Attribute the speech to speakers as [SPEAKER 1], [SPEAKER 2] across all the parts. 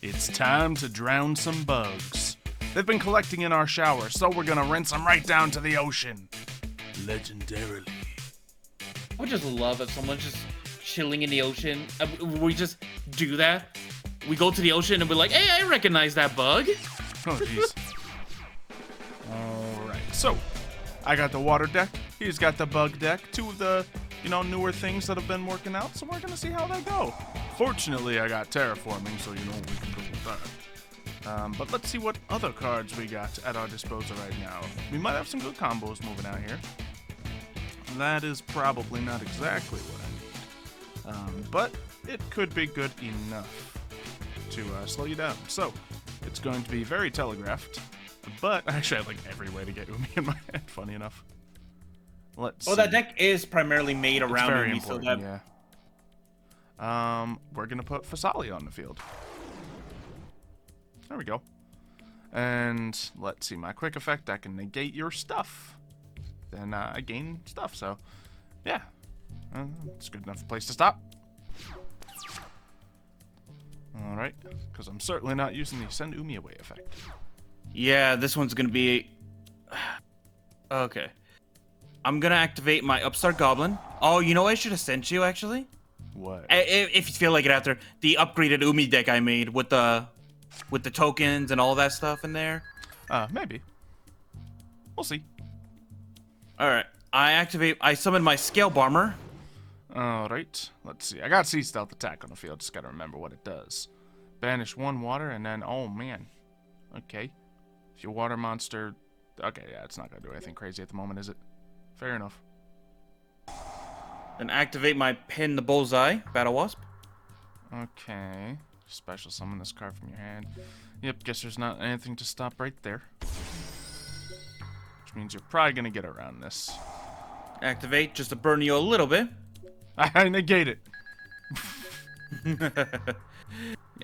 [SPEAKER 1] It's time to drown some bugs. They've been collecting in our shower, so we're gonna rinse them right down to the ocean. Legendarily.
[SPEAKER 2] I would just love if someone's just chilling in the ocean. We just do that. We go to the ocean and we're like, hey, I recognize that bug.
[SPEAKER 1] Oh, jeez. Alright, so I got the water deck. He's got the bug deck. Two of the, newer things that have been working out, so we're gonna see how they go. Fortunately, I got terraforming, so we can go with that. But let's see what other cards we got at our disposal right now. We might have some good combos moving out here. That is probably not exactly what I need. But it could be good enough to slow you down. So, it's going to be very telegraphed. But actually, I have like every way to get Umi in my head, funny enough. Let's see.
[SPEAKER 2] That deck is primarily made around
[SPEAKER 1] very
[SPEAKER 2] Umi,
[SPEAKER 1] important,
[SPEAKER 2] so that...
[SPEAKER 1] yeah. We're going to put Fasali on the field. There we go. And let's see, my quick effect, I can negate your stuff. Then I gain stuff, so yeah. It's a good enough place to stop. Alright, because I'm certainly not using the Send Umi Away effect.
[SPEAKER 2] Yeah, this one's going to be... Okay. I'm going to activate my Upstart Goblin. Oh, you know what I should have sent you, actually?
[SPEAKER 1] What?
[SPEAKER 2] If you feel like it after. The upgraded Umi deck I made with the tokens and all that stuff in there.
[SPEAKER 1] Maybe. We'll see.
[SPEAKER 2] Alright. I summon my Scale Bomber.
[SPEAKER 1] Alright. Let's see. I got Sea Stealth Attack on the field. Just gotta remember what it does. Banish one water and then... Oh, man. Okay. If your water monster... Okay, yeah, it's not gonna do anything crazy at the moment, is it? Fair enough.
[SPEAKER 2] Then activate my Pin the Bullseye, Battle Wasp.
[SPEAKER 1] Okay. Special summon this card from your hand. Yep, guess there's not anything to stop right there. Which means you're probably gonna get around this.
[SPEAKER 2] Activate, just to burn you a little bit.
[SPEAKER 1] I negate it.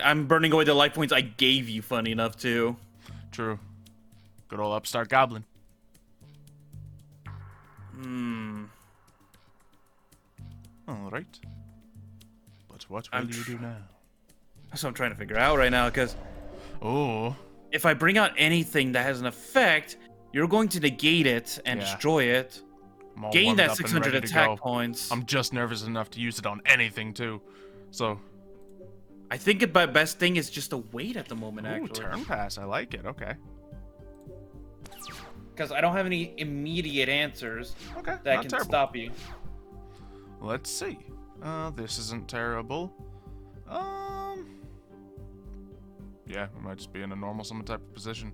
[SPEAKER 2] I'm burning away the life points I gave you, funny enough, too.
[SPEAKER 1] True. Good old Upstart Goblin. Alright. But what will you do now?
[SPEAKER 2] That's what I'm trying to figure out right now, because...
[SPEAKER 1] Oh.
[SPEAKER 2] If I bring out anything that has an effect, you're going to negate it and destroy it. Gain that 600 attack points.
[SPEAKER 1] I'm just nervous enough to use it on anything, too. So...
[SPEAKER 2] I think my best thing is just to wait at the moment, actually.
[SPEAKER 1] Turn pass. I like it. Okay.
[SPEAKER 2] Because I don't have any immediate answers that can
[SPEAKER 1] terrible.
[SPEAKER 2] stop you.
[SPEAKER 1] Let's see. This isn't terrible. Yeah, we might just be in a normal summon type of position.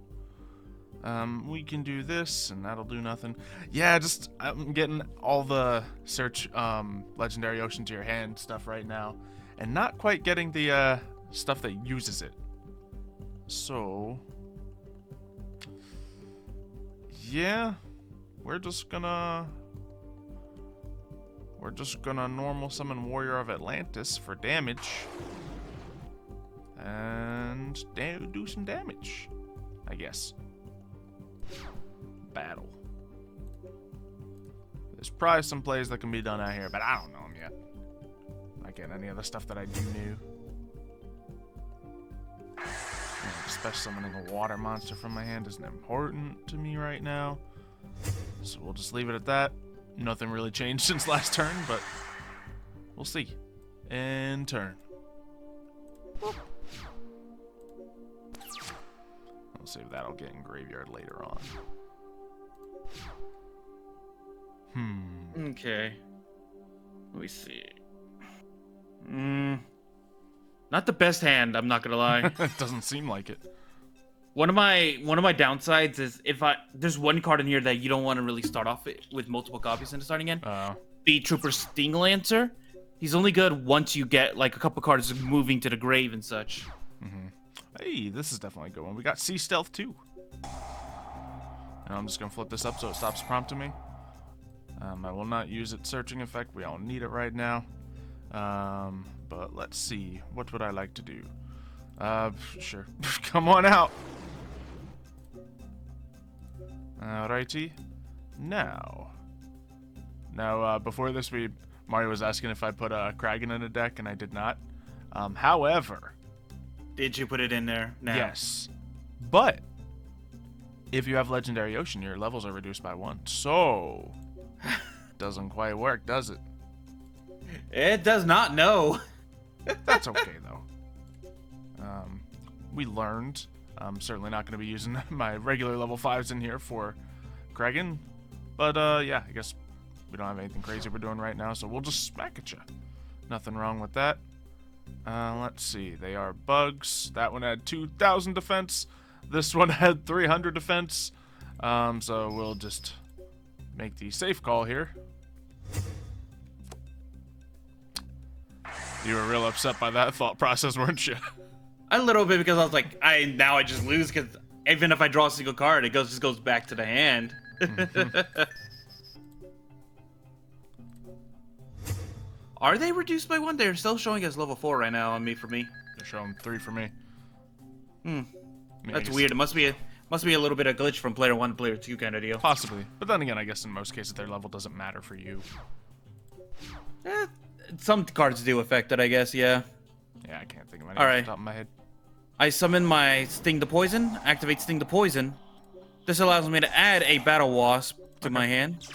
[SPEAKER 1] We can do this, and that'll do nothing. Yeah, I'm getting all the search Legendary Ocean to your hand stuff right now, and not quite getting the stuff that uses it. So, yeah, we're just gonna normal summon Warrior of Atlantis for damage. And do some damage, I guess. Battle. There's probably some plays that can be done out here, but I don't know them yet. Not getting any of the stuff that I do know. Especially summoning a water monster from my hand isn't important to me right now. So we'll just leave it at that. Nothing really changed since last turn, but we'll see. And turn. Boop. We'll see if that'll get in graveyard later on.
[SPEAKER 2] Okay. Let me see. Not the best hand, I'm not gonna lie.
[SPEAKER 1] It doesn't seem like it.
[SPEAKER 2] One of my downsides is there's one card in here that you don't want to really start off with multiple copies into starting in. Beat Trooper Sting Lancer. He's only good once you get like a couple cards moving to the grave and such.
[SPEAKER 1] Hey, this is definitely a good one. We got Sea Stealth too. And I'm just gonna flip this up so it stops prompting me. I will not use its searching effect. We all need it right now. But let's see. What would I like to do? Sure. Come on out. Alrighty. Now, before this, Mario was asking if I put a Kragan in a deck, and I did not. However,
[SPEAKER 2] Did you put it in there now?
[SPEAKER 1] Yes. But if you have Legendary Ocean, your levels are reduced by 1. So, doesn't quite work, does it?
[SPEAKER 2] It does not, no.
[SPEAKER 1] That's okay, though. We learned. I'm certainly not going to be using my regular level 5s in here for Kregan. But, yeah, I guess we don't have anything crazy we're doing right now, so we'll just smack at you. Nothing wrong with that. Let's see. They are bugs. That one had 2,000 defense. This one had 300 defense. So we'll just make the safe call here. You were real upset by that thought process, weren't you?
[SPEAKER 2] A little bit, because I was like, now I just lose, because even if I draw a single card, it just goes back to the hand. Are they reduced by 1? They're still showing as level 4 right now on me for me.
[SPEAKER 1] They're showing 3 for me.
[SPEAKER 2] That's weird. It must be a little bit of glitch from player 1 to player 2 kind of deal.
[SPEAKER 1] Possibly. But then again, I guess in most cases their level doesn't matter for you.
[SPEAKER 2] Some cards do affect it, I guess, yeah.
[SPEAKER 1] Yeah, I can't think of any
[SPEAKER 2] All
[SPEAKER 1] off
[SPEAKER 2] right.
[SPEAKER 1] the top of my head.
[SPEAKER 2] I summon my Sting to Poison, activate Sting to Poison. This allows me to add a Battle Wasp to my hand.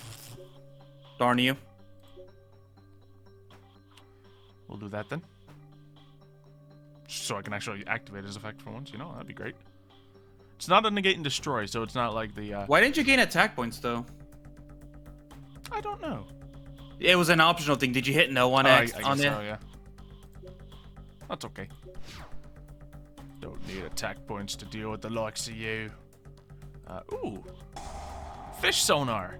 [SPEAKER 2] Darn you.
[SPEAKER 1] We'll do that then. So I can actually activate his effect for once, you know, that'd be great. It's not a negate and destroy, so it's not like the,
[SPEAKER 2] Why didn't you gain attack points, though?
[SPEAKER 1] I don't know.
[SPEAKER 2] It was an optional thing. Did you hit no on X on
[SPEAKER 1] guess
[SPEAKER 2] there?
[SPEAKER 1] so, yeah. That's okay. Don't need attack points to deal with the likes of you. Ooh. Fish sonar.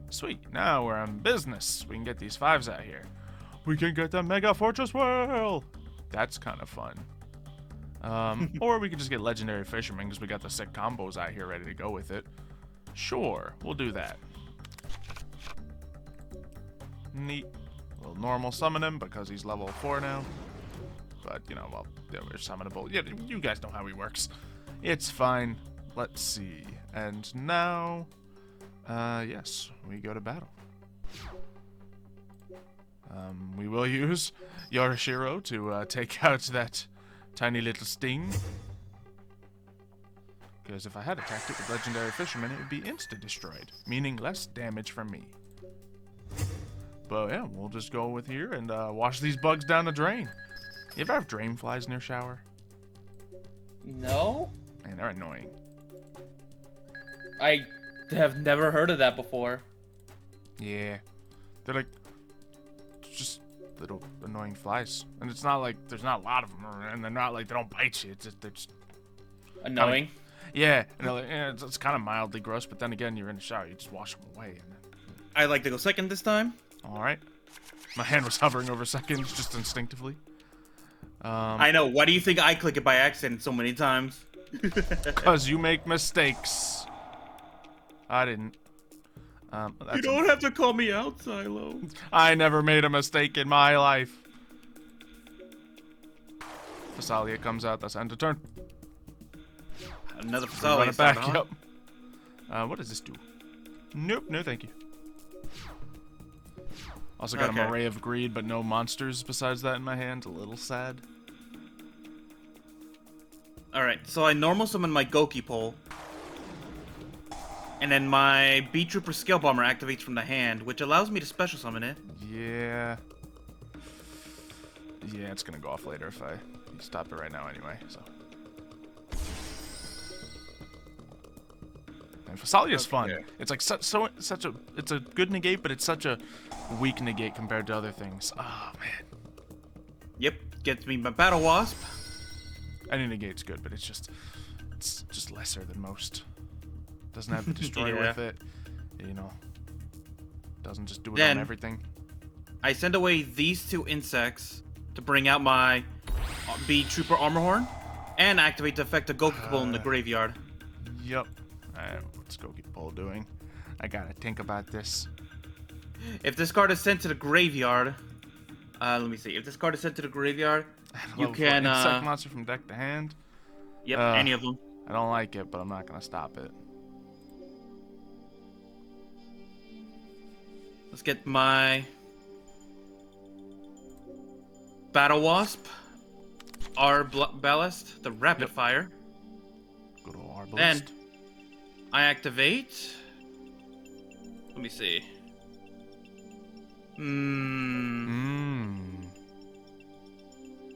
[SPEAKER 1] Sweet. Now we're on business. We can get these 5s out here. We can get the Mega Fortress Whirl. That's kind of fun. Or we could just get Legendary Fisherman, because we got the sick combos out here ready to go with it. Sure, we'll do that. Neat. We'll normal summon him because he's level 4 now. But, you know, well, yeah, we're summonable. Yeah, you guys know how he works. It's fine. Let's see. And now, yes, we go to battle. We will use Yorishiro to take out that tiny little sting. Because if I had attacked it with Legendary Fisherman, it would be insta-destroyed, meaning less damage from me. But yeah, we'll just go with here and wash these bugs down the drain. You ever have drain flies in your shower?
[SPEAKER 2] No.
[SPEAKER 1] Man, they're annoying.
[SPEAKER 2] I have never heard of that before.
[SPEAKER 1] Yeah. They're like just little annoying flies. And it's not like there's not a lot of them, and they're not like they don't bite you. It's just, they're just
[SPEAKER 2] Annoying?
[SPEAKER 1] yeah, and they're like, yeah, it's kind of mildly gross, but then again, you're in the shower, you just wash them away. And then...
[SPEAKER 2] I'd like to go second this time.
[SPEAKER 1] Alright. My hand was hovering over seconds just instinctively.
[SPEAKER 2] I know. Why do you think I click it by accident so many times?
[SPEAKER 1] Because you make mistakes. I didn't.
[SPEAKER 2] You don't have to call me out, Xylo.
[SPEAKER 1] I never made a mistake in my life. Phasalia comes out. That's end of turn.
[SPEAKER 2] Another
[SPEAKER 1] Run
[SPEAKER 2] Phasalia.
[SPEAKER 1] it back. Yep. What does this do? Nope. No, thank you. Also got an array of greed, but no monsters besides that in my hand. A little sad.
[SPEAKER 2] Alright, so I normal summon my Goki pole. And then my Beat Trooper Scale Bomber activates from the hand, which allows me to special summon it.
[SPEAKER 1] Yeah. Yeah, it's gonna go off later if I stop it right now anyway, so. And Phasalia is fun. It's like such a it's a good negate, but it's such a weak negate compared to other things. Oh man.
[SPEAKER 2] Yep, gets me my Battle Wasp.
[SPEAKER 1] Any negate's good, but it's just lesser than most. Doesn't have the destroy with it. You know. Doesn't just do it on everything.
[SPEAKER 2] I send away these 2 insects to bring out my Beat Trooper Armor Horn and activate the effect of Goki pole in the graveyard.
[SPEAKER 1] Yep. What's Goki pole doing? I gotta think about this.
[SPEAKER 2] If this card is sent to the graveyard, let me see. If this card is sent to the graveyard, you can
[SPEAKER 1] insect monster from deck to hand.
[SPEAKER 2] Yep, any of them.
[SPEAKER 1] I don't like it, but I'm not gonna stop it.
[SPEAKER 2] Let's get my Battle Wasp. Ballast, the rapid fire.
[SPEAKER 1] Good old Arbalest.
[SPEAKER 2] Then I activate. Let me see.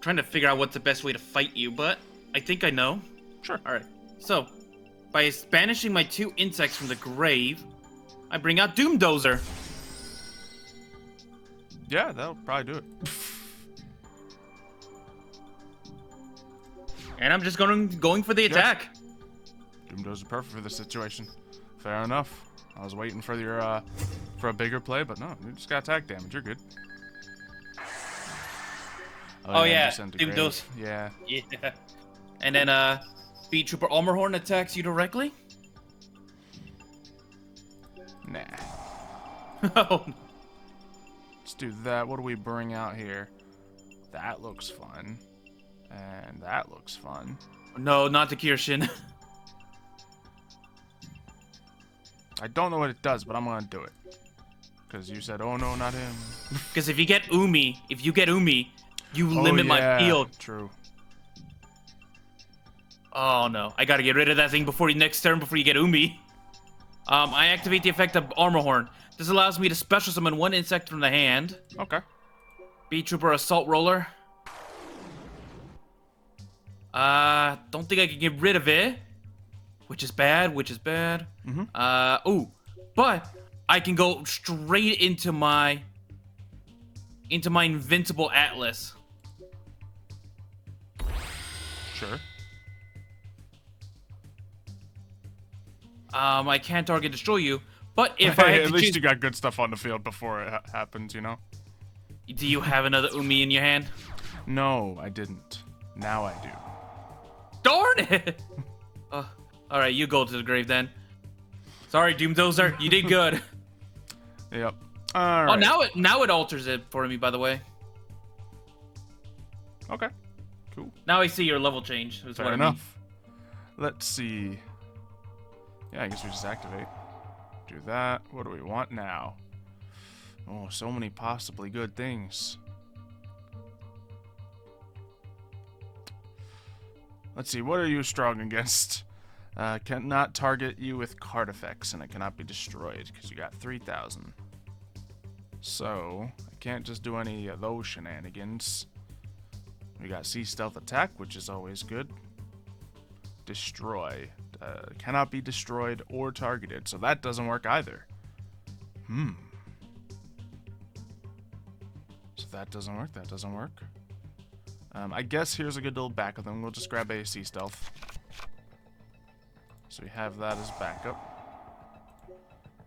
[SPEAKER 2] Trying to figure out what's the best way to fight you, but I think I know.
[SPEAKER 1] Sure.
[SPEAKER 2] All right. So, by banishing my 2 insects from the grave, I bring out Doomdozer.
[SPEAKER 1] Yeah, that'll probably do it.
[SPEAKER 2] And I'm just going for the attack.
[SPEAKER 1] Doomdozer is perfect for this situation. Fair enough. I was waiting for your for a bigger play, but no, you just got attack damage. You're good.
[SPEAKER 2] Oh yeah, Doomdozer.
[SPEAKER 1] Yeah.
[SPEAKER 2] Yeah. And then Speed Trooper Armorhorn attacks you directly.
[SPEAKER 1] Nah.
[SPEAKER 2] Oh.
[SPEAKER 1] Let's do that. What do we bring out here? That looks fun. And that looks fun.
[SPEAKER 2] No, not the Kirshin.
[SPEAKER 1] I don't know what it does, but I'm gonna do it. Because you said, oh no, not him.
[SPEAKER 2] Because if you get Umi, you limit my field.
[SPEAKER 1] True.
[SPEAKER 2] Oh no, I gotta get rid of that thing before next turn before you get Umi. I activate the effect of Armorhorn. This allows me to special summon 1 insect from the hand.
[SPEAKER 1] Okay.
[SPEAKER 2] Beat Trooper Assault Roller. Don't think I can get rid of it. Which is bad, ooh. But I can go straight into my Invincible Atlas.
[SPEAKER 1] Sure.
[SPEAKER 2] I can't target destroy you, but if
[SPEAKER 1] hey,
[SPEAKER 2] I had
[SPEAKER 1] at
[SPEAKER 2] to
[SPEAKER 1] least
[SPEAKER 2] choose...
[SPEAKER 1] you got good stuff on the field before it happens, you know?
[SPEAKER 2] Do you have another Umi in your hand?
[SPEAKER 1] No, I didn't. Now I do.
[SPEAKER 2] Darn it! All right, you go to the grave then. Sorry, Doomdozer, you did good.
[SPEAKER 1] Yep. All right.
[SPEAKER 2] Oh, now it alters it for me, by the way.
[SPEAKER 1] Okay. Cool.
[SPEAKER 2] Now I see your level change. Is
[SPEAKER 1] Fair
[SPEAKER 2] what
[SPEAKER 1] enough. Let's see. Yeah, I guess we just activate. Do that. What do we want now? Oh, so many possibly good things. Let's see. What are you strong against? Cannot target you with card effects, and it cannot be destroyed because you got 3,000. So I can't just do any of those shenanigans. We got Sea Stealth Attack, which is always good. Destroy. Cannot be destroyed or targeted, so that doesn't work either. So that doesn't work, that doesn't work. I guess here's a good little backup, then we'll just grab a Sea Stealth. So we have that as backup.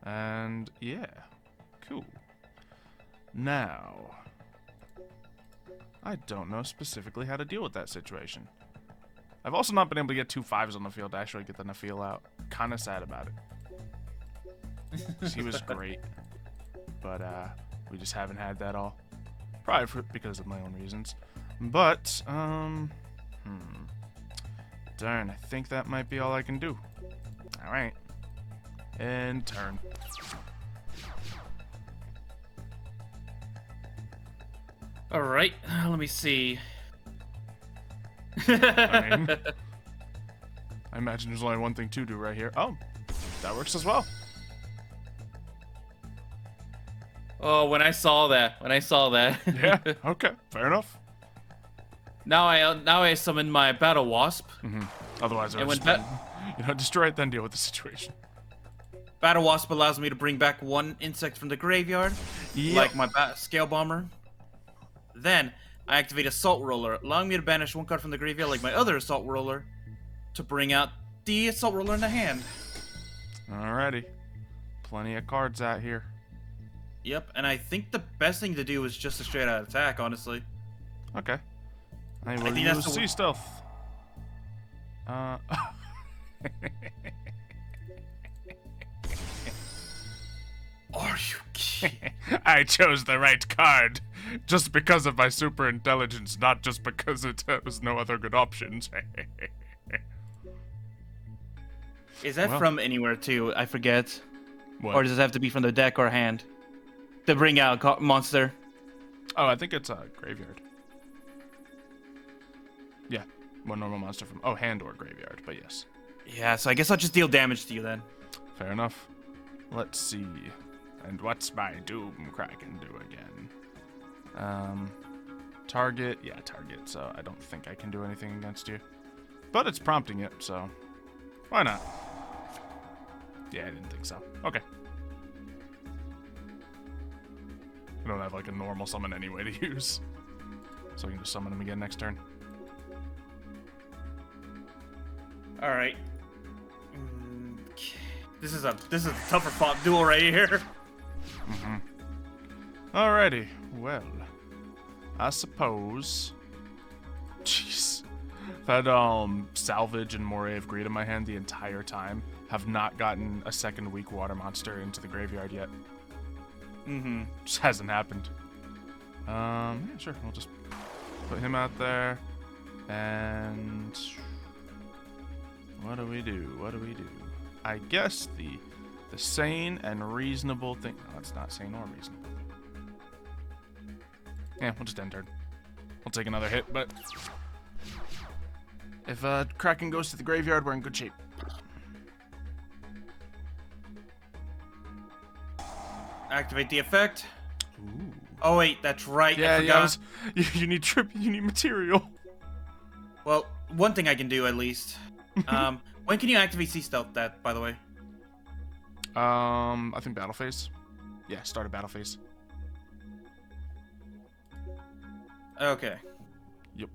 [SPEAKER 1] And yeah, cool. Now, I don't know specifically how to deal with that situation. I've also not been able to get 2 5s on the field to actually get the Nafeel out. Kind of sad about it. 'Cause he was great. But we just haven't had that all. Probably because of my own reasons. But, darn, I think that might be all I can do. Alright. And turn.
[SPEAKER 2] Alright, let me see.
[SPEAKER 1] I imagine there's only one thing to do right here. Oh, that works as well.
[SPEAKER 2] Oh, when I saw that.
[SPEAKER 1] Yeah, okay, fair enough.
[SPEAKER 2] Now I summon my Battle Wasp.
[SPEAKER 1] Otherwise, I would just destroy it, then deal with the situation.
[SPEAKER 2] Battle Wasp allows me to bring back 1 insect from the graveyard, like my Scale Bomber. Then I activate Assault Roller, allowing me to banish 1 card from the graveyard, like my other Assault Roller, to bring out the Assault Roller in the hand.
[SPEAKER 1] Alrighty, plenty of cards out here.
[SPEAKER 2] Yep, and I think the best thing to do is just a straight out attack, honestly.
[SPEAKER 1] Okay. I will
[SPEAKER 2] think
[SPEAKER 1] use
[SPEAKER 2] that's the
[SPEAKER 1] Sea Stealth.
[SPEAKER 2] Are you kidding?
[SPEAKER 1] I chose the right card. Just because of my super intelligence, not just because it was no other good options.
[SPEAKER 2] Is that from anywhere too? I forget.
[SPEAKER 1] What?
[SPEAKER 2] Or does it have to be from the deck or hand? To bring out a monster.
[SPEAKER 1] Oh, I think it's a graveyard. What normal monster from? Oh, hand or graveyard, but yes.
[SPEAKER 2] Yeah, so I guess I'll just deal damage to you then.
[SPEAKER 1] Fair enough. Let's see. And what's my Doom Kraken do again? Target. Yeah, target. So I don't think I can do anything against you. But it's prompting it, so why not? Yeah, I didn't think so. Okay. I don't have like a normal summon anyway to use. So I can just summon him again next turn.
[SPEAKER 2] Alright. This is a tougher fought duel right here.
[SPEAKER 1] Alrighty. Well, I suppose. Jeez. I've had Salvage and Moray of Greed in my hand the entire time. Have not gotten a second weak water monster into the graveyard yet. Just hasn't happened. Yeah, sure. We'll just put him out there. And what do we do? What do we do? I guess the sane and reasonable thing. No, that's not sane or reasonable. Yeah, we'll just end turn. We'll take another hit, but if Kraken goes to the graveyard, we're in good shape.
[SPEAKER 2] Activate the effect.
[SPEAKER 1] Ooh.
[SPEAKER 2] Oh wait, that's right.
[SPEAKER 1] Yeah,
[SPEAKER 2] I forgot.
[SPEAKER 1] yeah. You need you need material.
[SPEAKER 2] Well, one thing I can do at least. When can you activate Sea Stealth? That, by the way.
[SPEAKER 1] I think battle phase. Yeah, start a battle phase.
[SPEAKER 2] Okay.
[SPEAKER 1] Yep.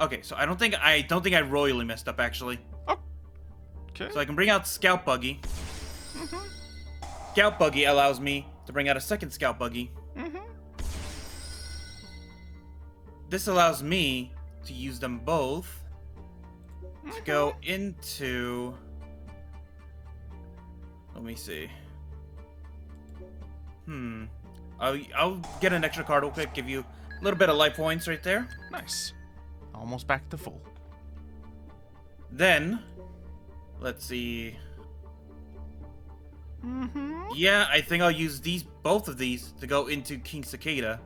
[SPEAKER 2] Okay, so I don't think I royally messed up actually.
[SPEAKER 1] Oh. Okay.
[SPEAKER 2] So I can bring out Scout Buggy. Scout Buggy allows me to bring out a second Scout Buggy. This allows me to use them both to go into. Let me see. I'll get an extra card real quick. Give you a little bit of life points right there.
[SPEAKER 1] Nice. Almost back to full.
[SPEAKER 2] Then, let's see. Yeah, I think I'll use both of these to go into King Cicada.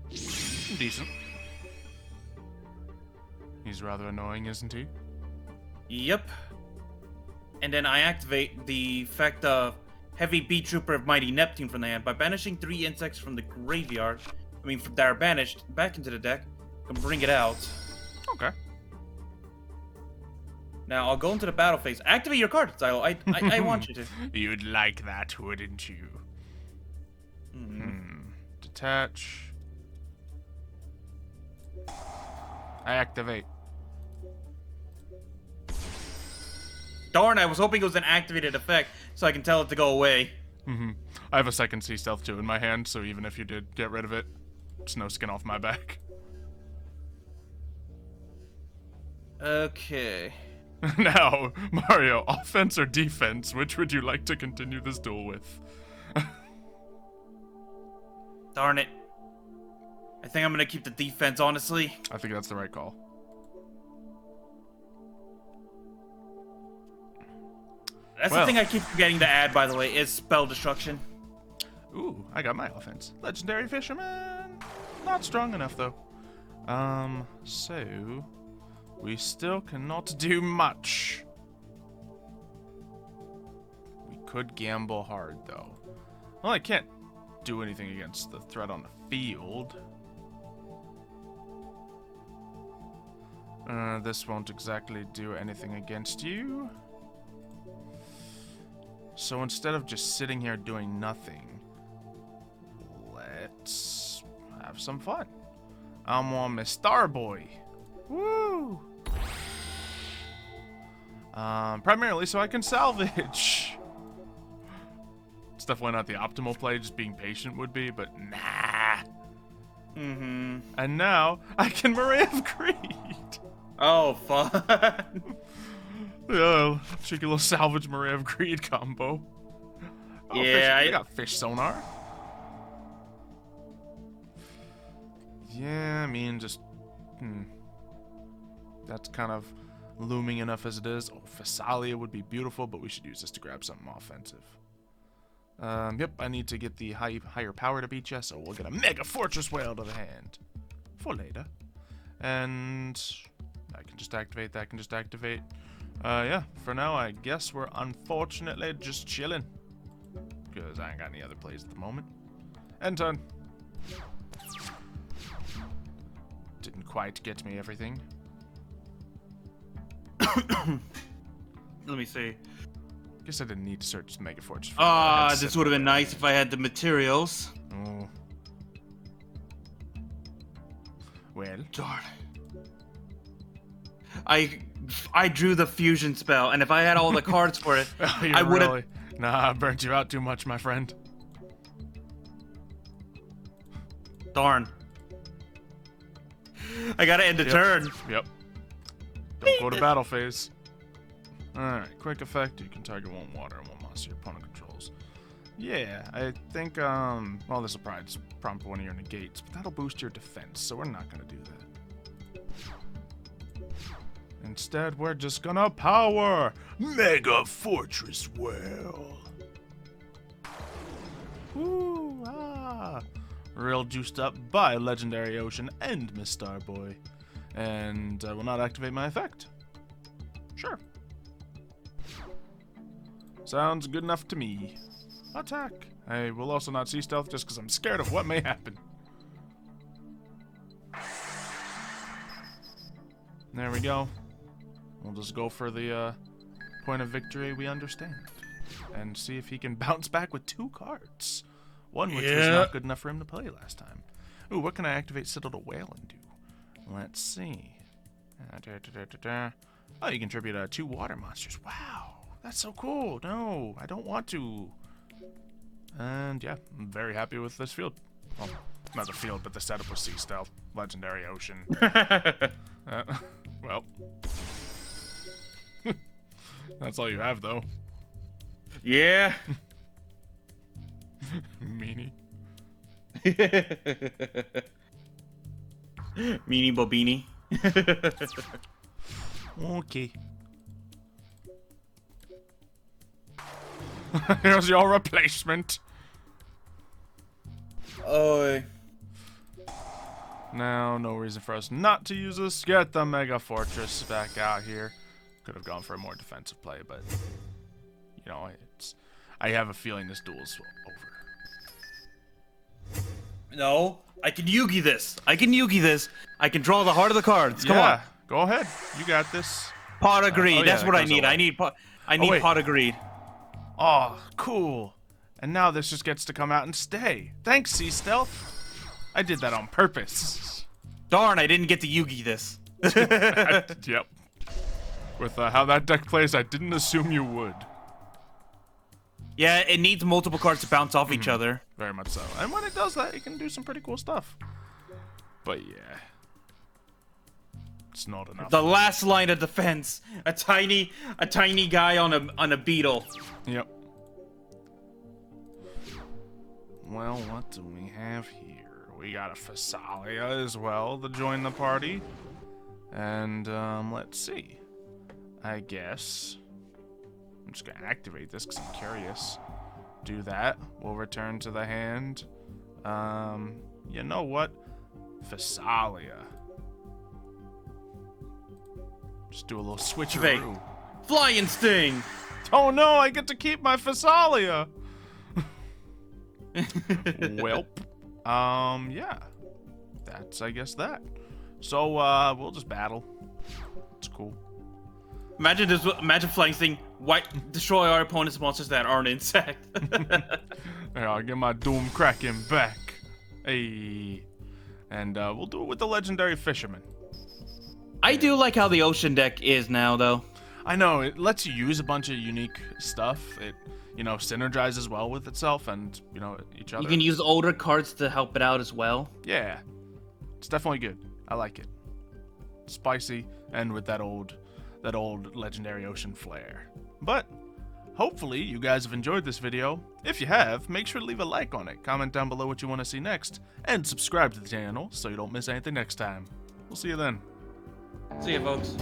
[SPEAKER 1] Decent. He's rather annoying, isn't he?
[SPEAKER 2] Yep. And then I activate the effect of Heavy Beat Trooper of Mighty Neptune from the hand by banishing 3 insects from the graveyard. That are banished back into the deck. I can bring it out.
[SPEAKER 1] Okay.
[SPEAKER 2] Now I'll go into the battle phase. Activate your card, Xylo. I want you to.
[SPEAKER 1] You'd like that, wouldn't you? Detach. I activate.
[SPEAKER 2] Darn, I was hoping it was an activated effect so I can tell it to go away.
[SPEAKER 1] I have a second Sea Stealth too in my hand, so even if you did get rid of it, it's no skin off my back.
[SPEAKER 2] Okay.
[SPEAKER 1] Now, Mario, offense or defense, which would you like to continue this duel with?
[SPEAKER 2] Darn it. I think I'm gonna keep the defense, honestly.
[SPEAKER 1] I think that's the right call.
[SPEAKER 2] That's the thing I keep forgetting to add, by the way, is spell destruction.
[SPEAKER 1] Ooh, I got my offense. Legendary Fisherman. Not strong enough, though. So we still cannot do much. We could gamble hard, though. Well, I can't do anything against the threat on the field. This won't exactly do anything against you. So instead of just sitting here doing nothing, let's have some fun. I'm on my Starboy. Woo! Primarily so I can salvage. It's definitely not the optimal play, just being patient would be, but nah. And now I can Moray of Greed.
[SPEAKER 2] Oh, fun.
[SPEAKER 1] Yeah, cheeky little salvage Moray of Greed combo. Oh,
[SPEAKER 2] yeah,
[SPEAKER 1] I got fish sonar. Yeah, I mean, just that's kind of looming enough as it is. Oh, Phasalia would be beautiful, but we should use this to grab something offensive. Yep, I need to get the higher power to beat you, so we'll get a Mega Fortress Whale to the hand for later. And I can just activate, that can just activate. Yeah, for now, I guess we're unfortunately just chilling. Because I ain't got any other plays at the moment. End turn. Didn't quite get me everything.
[SPEAKER 2] Let me see.
[SPEAKER 1] Guess I didn't need to search Mega Fortress.
[SPEAKER 2] This would have been nice if I had the materials.
[SPEAKER 1] Oh. Well.
[SPEAKER 2] Darn. I drew the fusion spell, and if I had all the cards for it, I would have.
[SPEAKER 1] Really... Nah, I burnt you out too much, my friend.
[SPEAKER 2] Darn. I gotta end the turn.
[SPEAKER 1] Yep. Don't go to battle phase. Alright, quick effect. You can target one water and one monster your opponent controls. Yeah, I think, well, this will probably just prompt one of your negates, but that'll boost your defense, so we're not gonna do that. Instead, we're just gonna power Mega Fortress Well. Woo, ah. Real juiced up by Legendary Ocean and Miss Starboy. And I will not activate my effect. Sure. Sounds good enough to me. Attack. I will also not see stealth just because I'm scared of what may happen. There we go. We'll just go for the point of victory we understand. And see if he can bounce back with 2 cards. One which was not good enough for him to play last time. Ooh, what can I activate Citadel to Whale and do? Let's see. Oh, you contribute 2 water monsters. Wow, that's so cool. No, I don't want to. And yeah, I'm very happy with this field. Well, not the field, but the setup with Sea Stealth, Legendary Ocean. Well, that's all you have, though.
[SPEAKER 2] Yeah.
[SPEAKER 1] Meanie.
[SPEAKER 2] Meanie Bobini.
[SPEAKER 1] Okay. Here's your replacement.
[SPEAKER 2] Oh.
[SPEAKER 1] Now, no reason for us not to use this. Get the Mega Fortress back out here. Could have gone for a more defensive play, but you know, I have a feeling this duel's over.
[SPEAKER 2] No, I can Yugi this. I can draw the heart of the cards. Come on.
[SPEAKER 1] Go ahead. You got this.
[SPEAKER 2] Pot of greed. That's what I need. I need pot of greed.
[SPEAKER 1] Oh, cool. And now this just gets to come out and stay. Thanks, Sea Stealth. I did that on purpose.
[SPEAKER 2] Darn, I didn't get to Yugi this.
[SPEAKER 1] Yep. With how that deck plays, I didn't assume you would.
[SPEAKER 2] Yeah, it needs multiple cards to bounce off each other.
[SPEAKER 1] Very much so. And when it does that, it can do some pretty cool stuff. But yeah. It's not enough.
[SPEAKER 2] The last line of defense. A tiny guy on a beetle.
[SPEAKER 1] Yep. Well, what do we have here? We got a Phasalia as well to join the party. And let's see. I guess I'm just gonna activate this because I'm curious. Do that. We'll return to the hand. You know what? Phasalia. Just do a little switcheroo.
[SPEAKER 2] Flying Sting!
[SPEAKER 1] Oh no, I get to keep my Phasalia! Welp. Yeah. That's, I guess, that. So, we'll just battle. It's cool.
[SPEAKER 2] Imagine Flying Sting, destroy our opponent's monsters that aren't insect.
[SPEAKER 1] Here, I'll get my Doom Kraken back. Hey. And, we'll do it with the Legendary Fisherman.
[SPEAKER 2] I do like how the ocean deck is now, though.
[SPEAKER 1] I know, it lets you use a bunch of unique stuff. It, you know, synergizes well with itself and, you know, each other.
[SPEAKER 2] You can use older cards to help it out as well.
[SPEAKER 1] Yeah. It's definitely good. I like it. Spicy, and with that old Legendary Ocean flair. But hopefully you guys have enjoyed this video. If you have, make sure to leave a like on it, comment down below what you want to see next, and subscribe to the channel so you don't miss anything next time. We'll see you then.
[SPEAKER 2] See ya, folks.